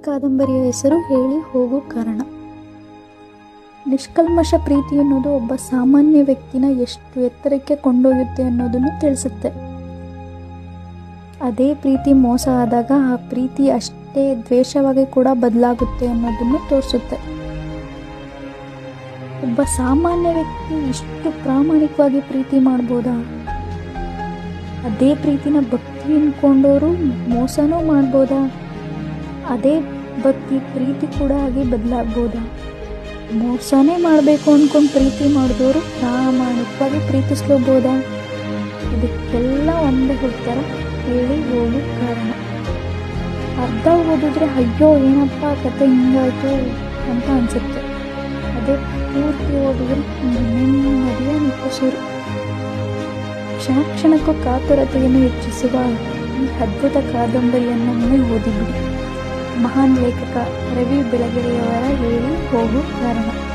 ಕಾದಂಬರಿಯ ಹೆಸರು ಹೇಳಿ ಹೋಗು ಕಾರಣ. ನಿಷ್ಕಲ್ಮಶ ಪ್ರೀತಿ ಅನ್ನೋದು ಒಬ್ಬ ಸಾಮಾನ್ಯ ವ್ಯಕ್ತಿನ ಎಷ್ಟು ಎತ್ತರಕ್ಕೆ ಕೊಂಡೊಯ್ಯುತ್ತೆ ಅನ್ನೋದನ್ನು ತಿಳಿಸುತ್ತೆ. ಅದೇ ಪ್ರೀತಿ ಮೋಸ ಆದಾಗ ಆ ಪ್ರೀತಿ ಅಷ್ಟೇ ದ್ವೇಷವಾಗಿ ಕೂಡ ಬದಲಾಗುತ್ತೆ ಅನ್ನೋದನ್ನು ತೋರಿಸುತ್ತೆ. ಒಬ್ಬ ಸಾಮಾನ್ಯ ವ್ಯಕ್ತಿ ಇಷ್ಟು ಪ್ರಾಮಾಣಿಕವಾಗಿ ಪ್ರೀತಿ ಮಾಡ್ಬೋದಾ? ಅದೇ ಪ್ರೀತಿನ ಭಕ್ತಿ ಅನ್ಕೊಂಡವರು ಮೋಸನೂ ಮಾಡ್ಬೋದಾ? ಅದೇ ಭಕ್ತಿ ಪ್ರೀತಿ ಕೂಡ ಆಗಿ ಬದಲಾಗ್ಬೋದಾ? ಮೋಸನೇ ಮಾಡಬೇಕು ಅಂದ್ಕೊಂಡು ಪ್ರೀತಿ ಮಾಡಿದವರು ಪ್ರಾಮಾಣಿಕವಾಗಿ ಪ್ರೀತಿಸ್ಕೋಬೋದಾ? ಇದಕ್ಕೆಲ್ಲ ಒಂದೇ ಉತ್ತರ ಹೇಳಿ ಹೋಗು ಕಾರಣ. ಅರ್ಧ ಓದಿದ್ರೆ ಅಯ್ಯೋ ಏನಪ್ಪ ಕತೆ ಹಿಂಗಾಯ್ತು ಅಂತ ಅನಿಸುತ್ತೆ. ಅದೇ ಪೂರ್ತಿ ಓದಿದ್ರೆ ನೆಮ್ಮದಿಯ ನಿಟ್ಟುಸಿರು. ಕ್ಷಣ ಕ್ಷಣಕ್ಕೂ ಕಾತುರತೆಯನ್ನು ಹೆಚ್ಚಿಸುವ ಈ ಅದ್ಭುತ ಕಾದಂಬರಿಯನ್ನೊಮ್ಮೆ ಓದಿಬಿಡಿ. ಮಹಾನ್ ಲೇಖಕ ರವಿ ಬೆಳಗೆರೆಯವರ ಹೇಳಿ ಹೋಗು ಕಾರಣ.